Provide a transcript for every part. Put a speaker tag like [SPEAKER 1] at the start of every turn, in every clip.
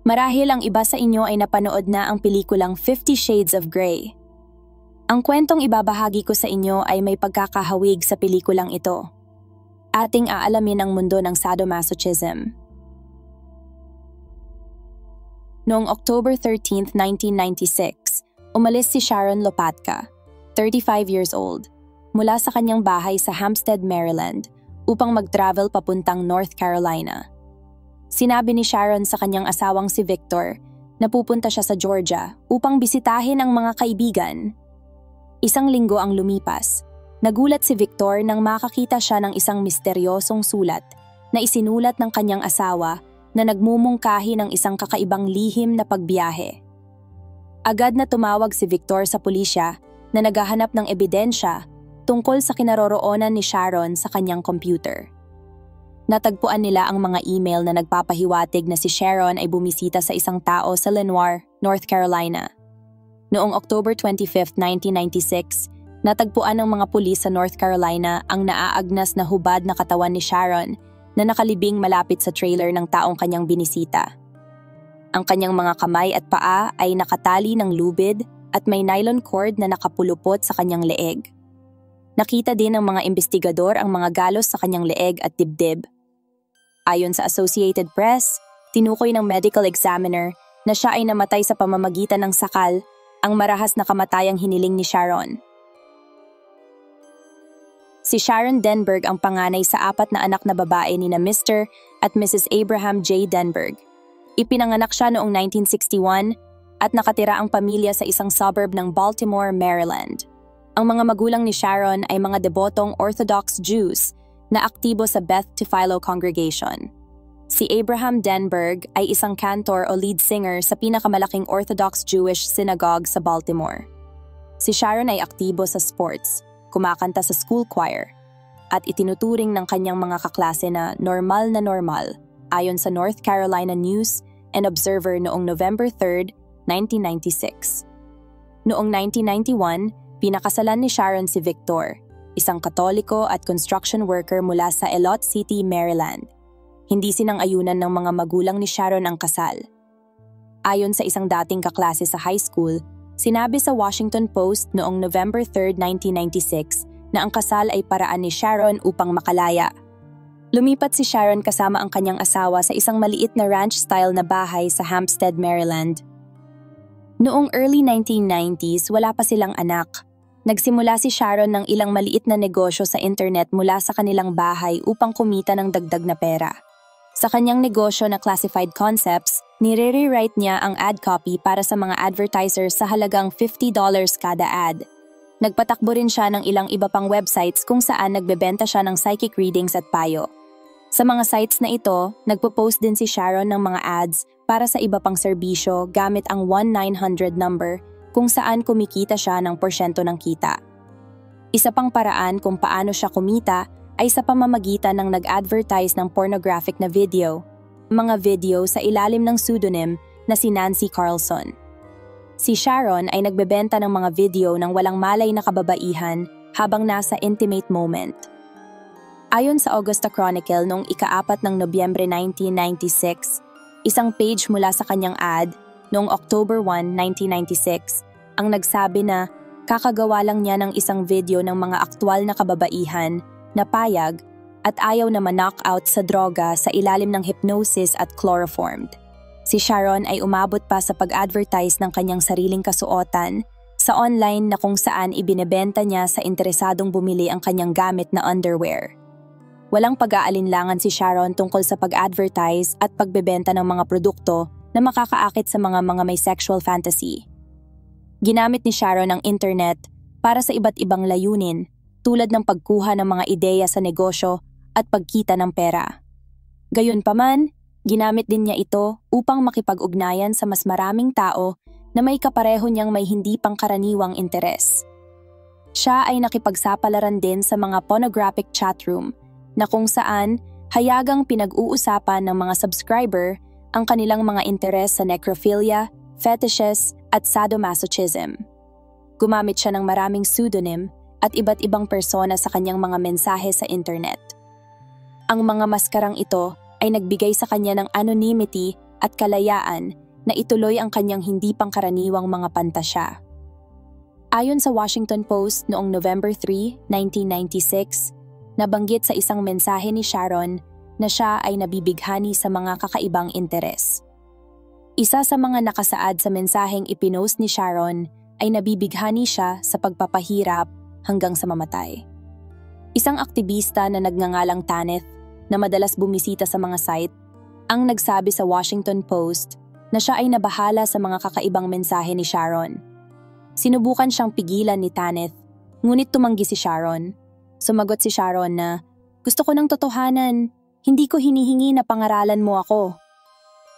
[SPEAKER 1] Marahil ang iba sa inyo ay napanood na ang pelikulang 50 Shades of Grey. Ang kwentong ibabahagi ko sa inyo ay may pagkakahawig sa pelikulang ito. Ating aalamin ang mundo ng sadomasochism. Noong October 13, 1996, umalis si Sharon Lopatka, 35 years old, mula sa kanyang bahay sa Hampstead, Maryland, upang mag-travel papuntang North Carolina. Sinabi ni Sharon sa kanyang asawang si Victor na pupunta siya sa Georgia upang bisitahin ang mga kaibigan. Isang linggo ang lumipas. Nagulat si Victor nang makakita siya ng isang misteryosong sulat na isinulat ng kanyang asawa na nagmumungkahi ng isang kakaibang lihim na pagbiyahe. Agad na tumawag si Victor sa pulisya na naghahanap ng ebidensya tungkol sa kinaroroonan ni Sharon sa kanyang computer. Natagpuan nila ang mga email na nagpapahiwatig na si Sharon ay bumisita sa isang tao sa Lenoir, North Carolina. Noong October 25, 1996, natagpuan ng mga pulis sa North Carolina ang naaagnas na hubad na katawan ni Sharon na nakalibing malapit sa trailer ng taong kanyang binisita. Ang kanyang mga kamay at paa ay nakatali ng lubid at may nylon cord na nakapulupot sa kanyang leeg. Nakita din ng mga investigador ang mga galos sa kanyang leeg at dibdib. Ayon sa Associated Press, tinukoy ng medical examiner na siya ay namatay sa pamamagitan ng sakal, ang marahas na kamatayang hiniling ni Sharon. Si Sharon Denberg ang panganay sa 4 na anak na babae ni na Mr. at Mrs. Abraham J. Denberg. Ipinanganak siya noong 1961 at nakatira ang pamilya sa isang suburb ng Baltimore, Maryland. Ang mga magulang ni Sharon ay mga debotong Orthodox Jews na aktibo sa Beth to Philo congregation. Si Abraham Denberg ay isang cantor o lead singer sa pinakamalaking Orthodox Jewish synagogue sa Baltimore. Si Sharon ay aktibo sa sports, kumakanta sa school choir, at itinuturing ng kanyang mga kaklase na normal ayon sa North Carolina News and Observer noong November 3, 1996. Noong 1991, pinakasalan ni Sharon si Victor, isang Katoliko at construction worker mula sa Elot City, Maryland. Hindi sinang-ayunan ng mga magulang ni Sharon ang kasal. Ayon sa isang dating kaklase sa high school, sinabi sa Washington Post noong November 3, 1996 na ang kasal ay paraan ni Sharon upang makalaya. Lumipat si Sharon kasama ang kanyang asawa sa isang maliit na ranch-style na bahay sa Hampstead, Maryland. Noong early 1990s, wala pa silang anak. Nagsimula si Sharon ng ilang maliit na negosyo sa internet mula sa kanilang bahay upang kumita ng dagdag na pera. Sa kanyang negosyo na Classified Concepts, nire-rewrite niya ang ad copy para sa mga advertisers sa halagang $50 kada ad. Nagpatakbo rin siya ng ilang iba pang websites kung saan nagbebenta siya ng psychic readings at payo. Sa mga sites na ito, nagpo-post din si Sharon ng mga ads para sa iba pang serbisyo gamit ang 1-900 number kung saan kumikita siya ng porsyento ng kita. Isa pang paraan kung paano siya kumita ay sa pamamagitan ng nag-advertise ng pornographic na video, mga video sa ilalim ng pseudonym na si Nancy Carlson. Si Sharon ay nagbebenta ng mga video ng walang malay na kababaihan habang nasa intimate moment. Ayon sa Augusta Chronicle noong ika-4 ng Nobyembre 1996, isang page mula sa kanyang ad noong October 1, 1996, ang nagsabi na kakagawa lang niya ng isang video ng mga aktwal na kababaihan na payag at ayaw na ma-knockout sa droga sa ilalim ng hypnosis at chloroformed. Si Sharon ay umabot pa sa pag-advertise ng kanyang sariling kasuotan sa online na kung saan ibinebenta niya sa interesadong bumili ang kanyang gamit na underwear. Walang pag-aalinlangan si Sharon tungkol sa pag-advertise at pagbebenta ng mga produkto na makakaakit sa mga may sexual fantasy. Ginamit ni Sharon ang internet para sa iba't ibang layunin tulad ng pagkuha ng mga ideya sa negosyo at pagkita ng pera. Gayunpaman, ginamit din niya ito upang makipag-ugnayan sa mas maraming tao na may kapareho niyang may hindi pangkaraniwang interes. Siya ay nakipagsapalaran din sa mga pornographic chatroom na kung saan hayagang pinag-uusapan ng mga subscriber ang kanilang mga interes sa necrophilia, fetishes at sadomasochism. Gumamit siya ng maraming pseudonym at iba't ibang persona sa kanyang mga mensahe sa internet. Ang mga maskarang ito ay nagbigay sa kanya ng anonymity at kalayaan na ituloy ang kanyang hindi pangkaraniwang mga pantasya. Ayon sa Washington Post noong November 3, 1996, nabanggit sa isang mensahe ni Sharon na siya ay nabibighani sa mga kakaibang interes. Isa sa mga nakasaad sa mensaheng ipinost ni Sharon ay nabibighani siya sa pagpapahirap hanggang sa mamatay. Isang aktivista na nagngangalang Tanith na madalas bumisita sa mga site ang nagsabi sa Washington Post na siya ay nabahala sa mga kakaibang mensahe ni Sharon. Sinubukan siyang pigilan ni Tanith, ngunit tumanggi si Sharon. Sumagot si Sharon na, "Gusto ko ng totohanan, hindi ko hinihingi na pangaralan mo ako."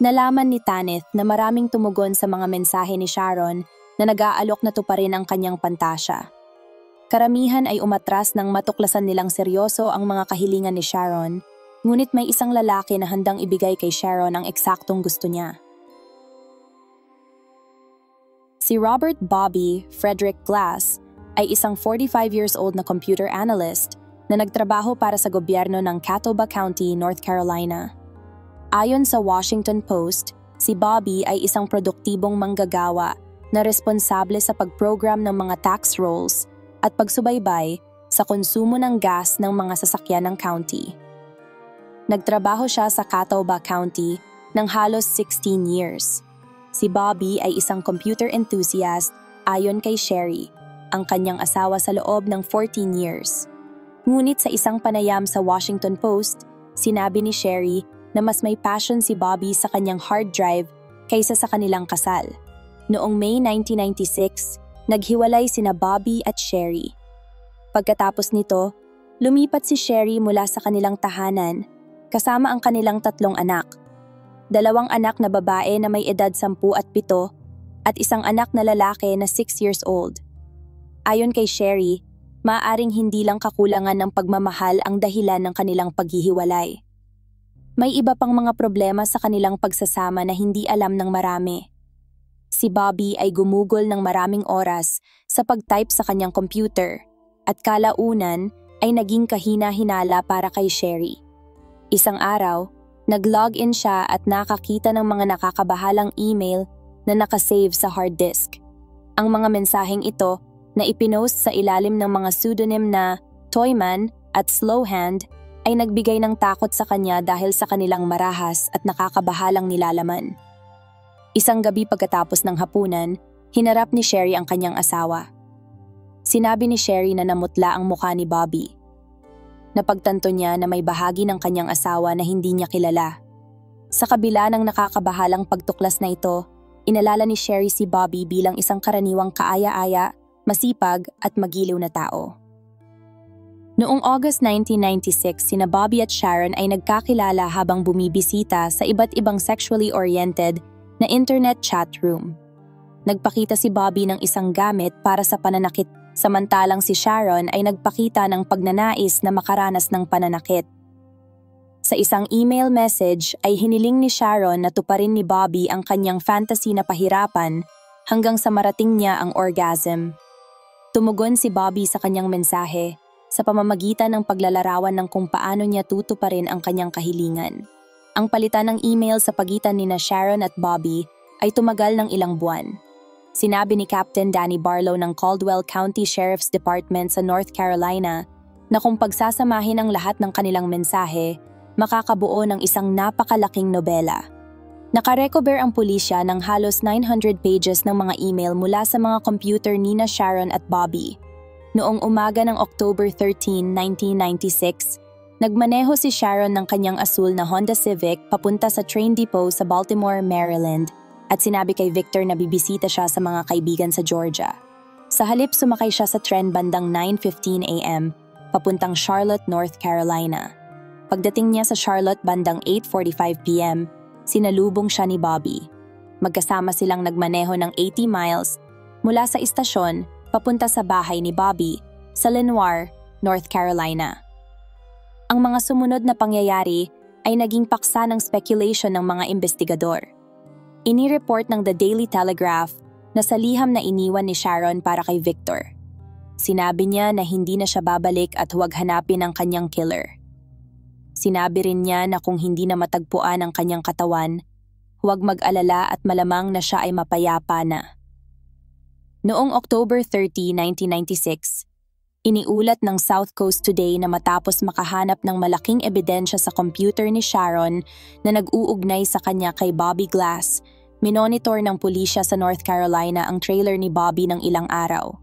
[SPEAKER 1] Nalaman ni Tanith na maraming tumugon sa mga mensahe ni Sharon na nag-aalok na tuparin ang kanyang pantasya. Karamihan ay umatras nang matuklasan nilang seryoso ang mga kahilingan ni Sharon, ngunit may isang lalaki na handang ibigay kay Sharon ang eksaktong gusto niya. Si Robert Bobby Frederick Glass ay isang 45 years old na computer analyst na nagtrabaho para sa gobyerno ng Catawba County, North Carolina. Ayon sa Washington Post, si Bobby ay isang produktibong manggagawa na responsable sa pagprogram ng mga tax rolls at pagsubaybay sa konsumo ng gas ng mga sasakyan ng county. Nagtrabaho siya sa Catawba County ng halos 16 years. Si Bobby ay isang computer enthusiast ayon kay Sherry, ang kanyang asawa sa loob ng 14 years. Ngunit sa isang panayam sa Washington Post, sinabi ni Sherry na mas may passion si Bobby sa kanyang hard drive kaysa sa kanilang kasal. Noong May 1996, naghiwalay sina Bobby at Sherry. Pagkatapos nito, lumipat si Sherry mula sa kanilang tahanan kasama ang kanilang 3 anak. 2 anak na babae na may edad 10 at 7 at isang anak na lalaki na 6 years old. Ayon kay Sherry, maaaring hindi lang kakulangan ng pagmamahal ang dahilan ng kanilang paghihiwalay. May iba pang mga problema sa kanilang pagsasama na hindi alam ng marami. Si Bobby ay gumugol ng maraming oras sa pag-type sa kanyang computer at kalaunan ay naging kahina-hinala para kay Sherry. Isang araw, nag-login siya at nakakita ng mga nakakabahalang email na nakasave sa hard disk. Ang mga mensaheng ito na ipinost sa ilalim ng mga pseudonym na Toyman at Slowhand ay nagbigay ng takot sa kanya dahil sa kanilang marahas at nakakabahalang nilalaman. Isang gabi pagkatapos ng hapunan, hinarap ni Sherry ang kanyang asawa. Sinabi ni Sherry na namutla ang mukha ni Bobby. Napagtanto niya na may bahagi ng kanyang asawa na hindi niya kilala. Sa kabila ng nakakabahalang pagtuklas na ito, inalala ni Sherry si Bobby bilang isang karaniwang kaaya-aya, masipag at magiliw na tao. Noong August 1996, sina Bobby at Sharon ay nagkakilala habang bumibisita sa iba't ibang sexually oriented na internet chat room. Nagpakita si Bobby ng isang gamit para sa pananakit, samantalang si Sharon ay nagpakita ng pagnanais na makaranas ng pananakit. Sa isang email message ay hiniling ni Sharon na tuparin ni Bobby ang kanyang fantasy na pahirapan hanggang sa marating niya ang orgasm. Tumugon si Bobby sa kanyang mensahe sa pamamagitan ng paglalarawan ng kung paano niya tutuparin ang kanyang kahilingan. Ang palitan ng email sa pagitan nina Sharon at Bobby ay tumagal ng ilang buwan. Sinabi ni Captain Danny Barlow ng Caldwell County Sheriff's Department sa North Carolina na kung pagsasamahin ang lahat ng kanilang mensahe, makakabuo ng isang napakalaking nobela. Nakarecover ang pulisya ng halos 900 pages ng mga email mula sa mga computer nina Sharon at Bobby. Noong umaga ng October 13, 1996, nagmaneho si Sharon ng kanyang asul na Honda Civic papunta sa train depot sa Baltimore, Maryland, at sinabi kay Victor na bibisita siya sa mga kaibigan sa Georgia. Sa halip sumakay siya sa tren bandang 9:15 a.m. papuntang Charlotte, North Carolina. Pagdating niya sa Charlotte bandang 8:45 p.m., sinalubong siya ni Bobby. Magkasama silang nagmaneho ng 80 miles mula sa istasyon papunta sa bahay ni Bobby sa Lenoir, North Carolina. Ang mga sumunod na pangyayari ay naging paksa ng speculation ng mga investigador. Inireport ng The Daily Telegraph na sa liham na iniwan ni Sharon para kay Victor. Sinabi niya na hindi na siya babalik at huwag hanapin ang kanyang killer. Sinabi rin niya na kung hindi na matagpuan ang kanyang katawan, huwag mag-alala at malamang na siya ay mapayapa na. Noong October 30, 1996, iniulat ng South Coast Today na matapos makahanap ng malaking ebidensya sa computer ni Sharon na nag-uugnay sa kanya kay Bobby Glass, minonitor ng pulisya sa North Carolina ang trailer ni Bobby ng ilang araw.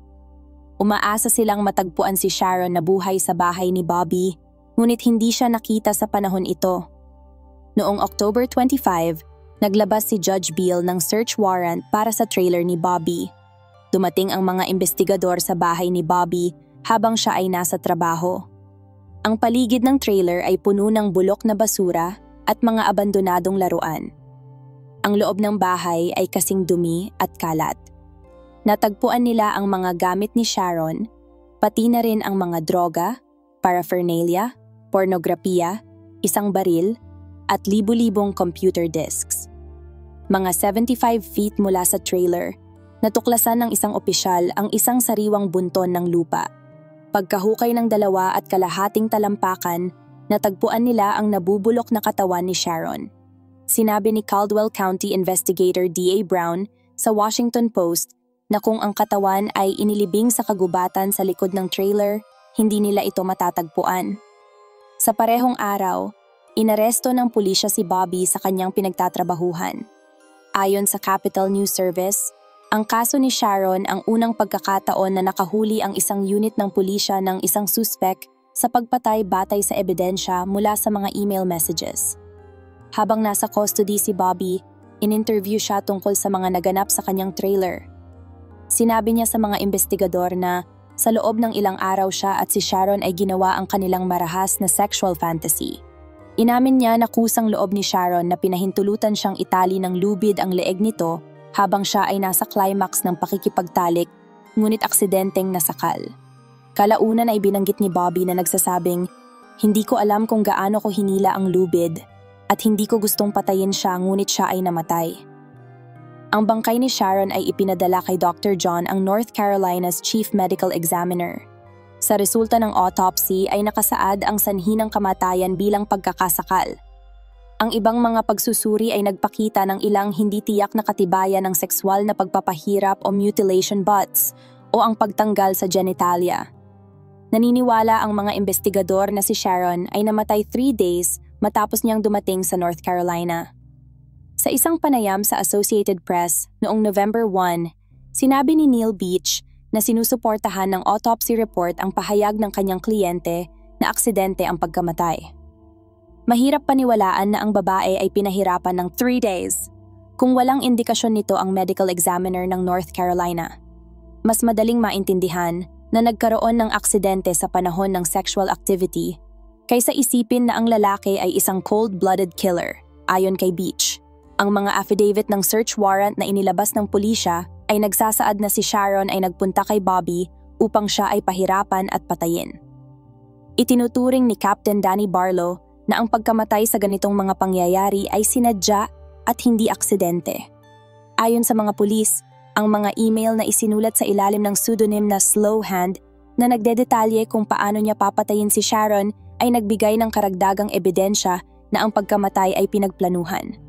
[SPEAKER 1] Umaasa silang matagpuan si Sharon na buhay sa bahay ni Bobby, ngunit hindi siya nakita sa panahon ito. Noong October 25, naglabas si Judge Beal ng search warrant para sa trailer ni Bobby. Dumating ang mga investigador sa bahay ni Bobby habang siya ay nasa trabaho. Ang paligid ng trailer ay puno ng bulok na basura at mga abandonadong laruan. Ang loob ng bahay ay kasing dumi at kalat. Natagpuan nila ang mga gamit ni Sharon, pati na rin ang mga droga, paraphernalia, pornografiya, isang baril, at libu-libong computer disks. Mga 75 feet mula sa trailer, natuklasan ng isang opisyal ang isang sariwang bunton ng lupa. Pagkahukay ng 2.5 talampakan, natagpuan nila ang nabubulok na katawan ni Sharon. Sinabi ni Caldwell County Investigator D.A. Brown sa Washington Post na kung ang katawan ay inilibing sa kagubatan sa likod ng trailer, hindi nila ito matatagpuan. Sa parehong araw, inaresto ng pulisya si Bobby sa kanyang pinagtatrabahuhan. Ayon sa Capital News Service, ang kaso ni Sharon ang unang pagkakataon na nakahuli ang isang unit ng pulisya ng isang suspect sa pagpatay batay sa ebidensya mula sa mga email messages. Habang nasa custody si Bobby, in-interview siya tungkol sa mga naganap sa kanyang trailer. Sinabi niya sa mga investigador na sa loob ng ilang araw siya at si Sharon ay ginawa ang kanilang marahas na sexual fantasy. Inamin niya na kusang loob ni Sharon na pinahintulutan siyang itali ng lubid ang leeg nito habang siya ay nasa climax ng pakikipagtalik, ngunit aksidenteng nasakal. Kalaunan ay binanggit ni Bobby na nagsasabing, "Hindi ko alam kung gaano ko hinila ang lubid at hindi ko gustong patayin siya ngunit siya ay namatay." Ang bangkay ni Sharon ay ipinadala kay Dr. John, ang North Carolina's Chief Medical Examiner. Sa resulta ng autopsy ay nakasaad ang sanhi ng kamatayan bilang pagkakasakal. Ang ibang mga pagsusuri ay nagpakita ng ilang hindi tiyak na katibayan ng sexual na pagpapahirap o mutilation butts o ang pagtanggal sa genitalia. Naniniwala ang mga investigador na si Sharon ay namatay 3 days matapos niyang dumating sa North Carolina. Sa isang panayam sa Associated Press noong November 1, sinabi ni Neil Beach na sinusuportahan ng autopsy report ang pahayag ng kanyang kliyente na aksidente ang pagkamatay. Mahirap paniwalaan na ang babae ay pinahirapan ng 3 days kung walang indikasyon nito ang medical examiner ng North Carolina. Mas madaling maintindihan na nagkaroon ng aksidente sa panahon ng sexual activity kaysa isipin na ang lalaki ay isang cold-blooded killer, ayon kay Beach. Ang mga affidavit ng search warrant na inilabas ng pulisya ay nagsasaad na si Sharon ay nagpunta kay Bobby upang siya ay pahirapan at patayin. Itinuturing ni Captain Danny Barlow na ang pagkamatay sa ganitong mga pangyayari ay sinadya at hindi aksidente. Ayon sa mga pulis, ang mga email na isinulat sa ilalim ng pseudonym na Slow Hand na nagdedetalye kung paano niya papatayin si Sharon ay nagbigay ng karagdagang ebidensya na ang pagkamatay ay pinagplanuhan.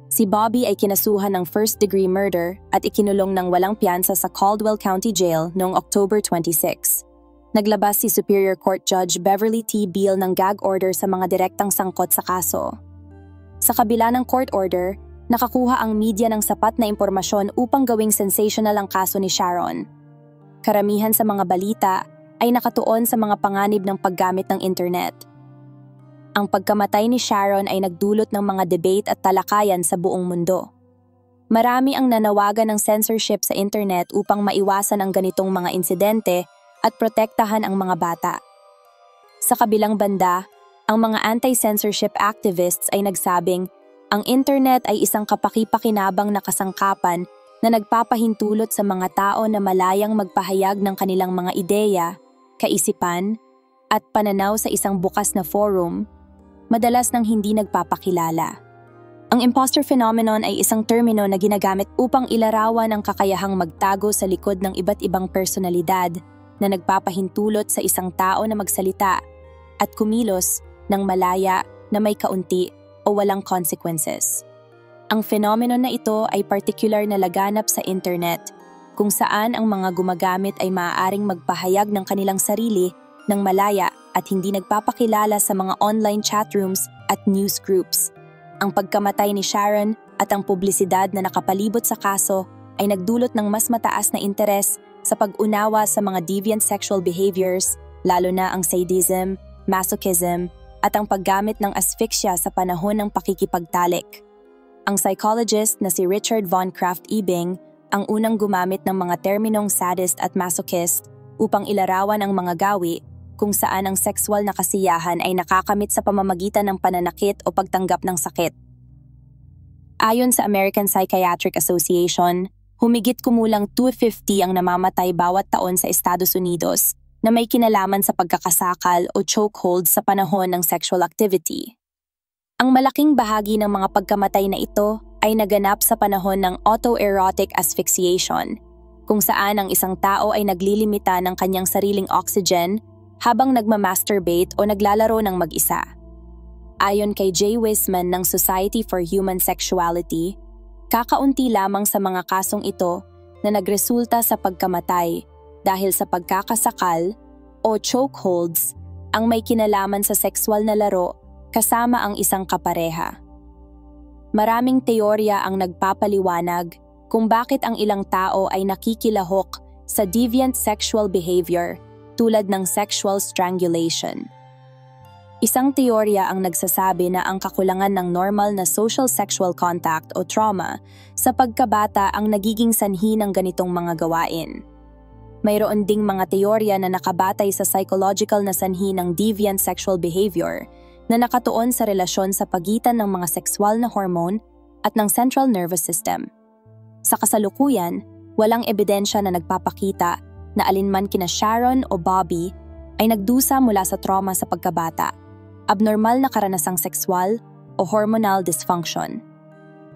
[SPEAKER 1] Si Bobby ay kinasuhan ng first-degree murder at ikinulong ng walang piyansa sa Caldwell County Jail noong October 26. Naglabas si Superior Court Judge Beverly T. Beal ng gag order sa mga direktang sangkot sa kaso. Sa kabila ng court order, nakakuha ang media ng sapat na impormasyon upang gawing sensational ang kaso ni Sharon. Karamihan sa mga balita ay nakatuon sa mga panganib ng paggamit ng internet. Ang pagkamatay ni Sharon ay nagdulot ng mga debate at talakayan sa buong mundo. Marami ang nanawagan ng censorship sa internet upang maiwasan ang ganitong mga insidente at protektahan ang mga bata. Sa kabilang banda, ang mga anti-censorship activists ay nagsabing ang internet ay isang kapaki-pakinabang na kasangkapan na nagpapahintulot sa mga tao na malayang magpahayag ng kanilang mga ideya, kaisipan, at pananaw sa isang bukas na forum, madalas nang hindi nagpapakilala. Ang imposter phenomenon ay isang termino na ginagamit upang ilarawan ang kakayahang magtago sa likod ng iba't ibang personalidad na nagpapahintulot sa isang tao na magsalita at kumilos ng malaya na may kaunti o walang consequences. Ang phenomenon na ito ay particular na laganap sa internet, kung saan ang mga gumagamit ay maaaring magpahayag ng kanilang sarili ng malaya at hindi nagpapakilala sa mga online chatrooms at news groups. Ang pagkamatay ni Sharon at ang publisidad na nakapalibot sa kaso ay nagdulot ng mas mataas na interes sa pag-unawa sa mga deviant sexual behaviors, lalo na ang sadism, masochism, at ang paggamit ng asphyxia sa panahon ng pakikipagtalik. Ang psychologist na si Richard von Krafft-Ebing ang unang gumamit ng mga terminong sadist at masochist upang ilarawan ang mga gawi kung saan ang sexual na kasiyahan ay nakakamit sa pamamagitan ng pananakit o pagtanggap ng sakit. Ayon sa American Psychiatric Association, humigit kumulang 250 ang namamatay bawat taon sa Estados Unidos na may kinalaman sa pagkakasakal o chokehold sa panahon ng sexual activity. Ang malaking bahagi ng mga pagkamatay na ito ay naganap sa panahon ng autoerotic asphyxiation, kung saan ang isang tao ay naglilimita ng kanyang sariling oxygen habang nagmamasturbate o naglalaro ng mag-isa. Ayon kay Jay Wiseman ng Society for Human Sexuality, kakaunti lamang sa mga kasong ito na nagresulta sa pagkamatay dahil sa pagkakasakal o chokeholds ang may kinalaman sa sexual na laro kasama ang isang kapareha. Maraming teorya ang nagpapaliwanag kung bakit ang ilang tao ay nakikilahok sa deviant sexual behavior tulad ng sexual strangulation. Isang teorya ang nagsasabi na ang kakulangan ng normal na social sexual contact o trauma sa pagkabata ang nagiging sanhi ng ganitong mga gawain. Mayroon ding mga teorya na nakabatay sa psychological na sanhi ng deviant sexual behavior na nakatuon sa relasyon sa pagitan ng mga sexual na hormone at ng central nervous system. Sa kasalukuyan, walang ebidensya na nagpapakita na alinman kina Sharon o Bobby ay nagdusa mula sa trauma sa pagkabata, abnormal na karanasang sexual o hormonal dysfunction.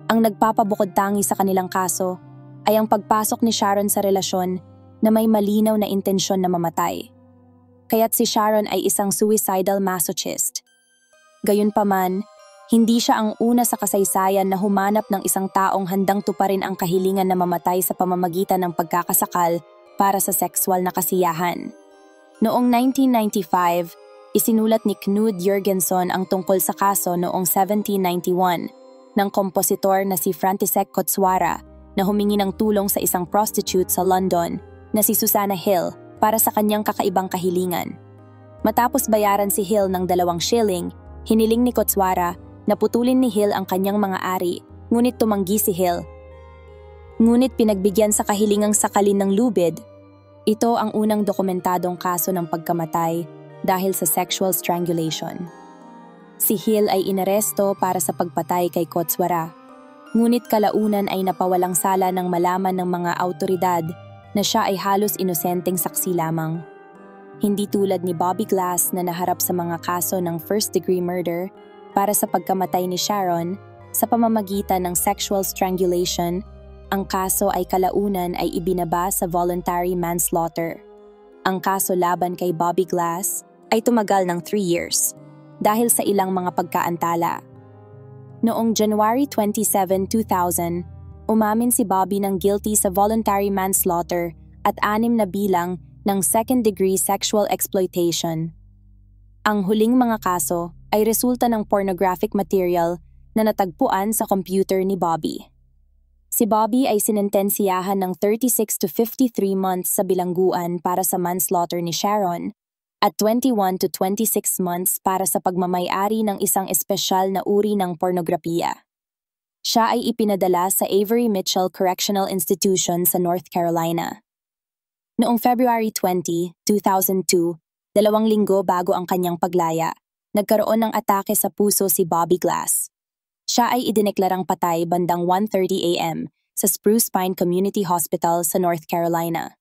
[SPEAKER 1] Ang nagpapabukod-tangi sa kanilang kaso ay ang pagpasok ni Sharon sa relasyon na may malinaw na intensyon na mamatay. Kaya't si Sharon ay isang suicidal masochist. Gayunpaman, hindi siya ang una sa kasaysayan na humanap ng isang taong handang tuparin ang kahilingan na mamatay sa pamamagitan ng pagkakasakal para sa sexual na kasiyahan. Noong 1995, isinulat ni Knud Jørgensen ang tungkol sa kaso noong 1791 ng kompositor na si František Kocwara na humingi ng tulong sa isang prostitute sa London na si Susanna Hill para sa kanyang kakaibang kahilingan. Matapos bayaran si Hill ng 2 shilling, hiniling ni Kocwara na putulin ni Hill ang kanyang mga ari, ngunit tumanggi si Hill. Ngunit pinagbigyan sa kahilingang sakalin ng lubid. Ito ang unang dokumentadong kaso ng pagkamatay dahil sa sexual strangulation. Si Hill ay inaresto para sa pagpatay kay Kocwara, ngunit kalaunan ay napawalang sala nang malaman ng mga awtoridad na siya ay halos inosenteng saksi lamang. Hindi tulad ni Bobby Glass na naharap sa mga kaso ng first-degree murder para sa pagkamatay ni Sharon sa pamamagitan ng sexual strangulation, ang kaso ay kalaunan ay ibinaba sa voluntary manslaughter. Ang kaso laban kay Bobby Glass ay tumagal ng 3 years dahil sa ilang mga pagkaantala. Noong January 27, 2000, umamin si Bobby ng guilty sa voluntary manslaughter at 6 na bilang ng second-degree sexual exploitation. Ang huling mga kaso ay resulta ng pornographic material na natagpuan sa computer ni Bobby. Si Bobby ay sinentensiyahan ng 36 to 53 months sa bilangguan para sa manslaughter ni Sharon at 21 to 26 months para sa pagmamay-ari ng isang espesyal na uri ng pornografiya. Siya ay ipinadala sa Avery Mitchell Correctional Institution sa North Carolina. Noong February 20, 2002, 2 linggo bago ang kanyang paglaya, nagkaroon ng atake sa puso si Bobby Glass. Siya ay idineklarang patay bandang 1:30 a.m. sa Spruce Pine Community Hospital sa North Carolina.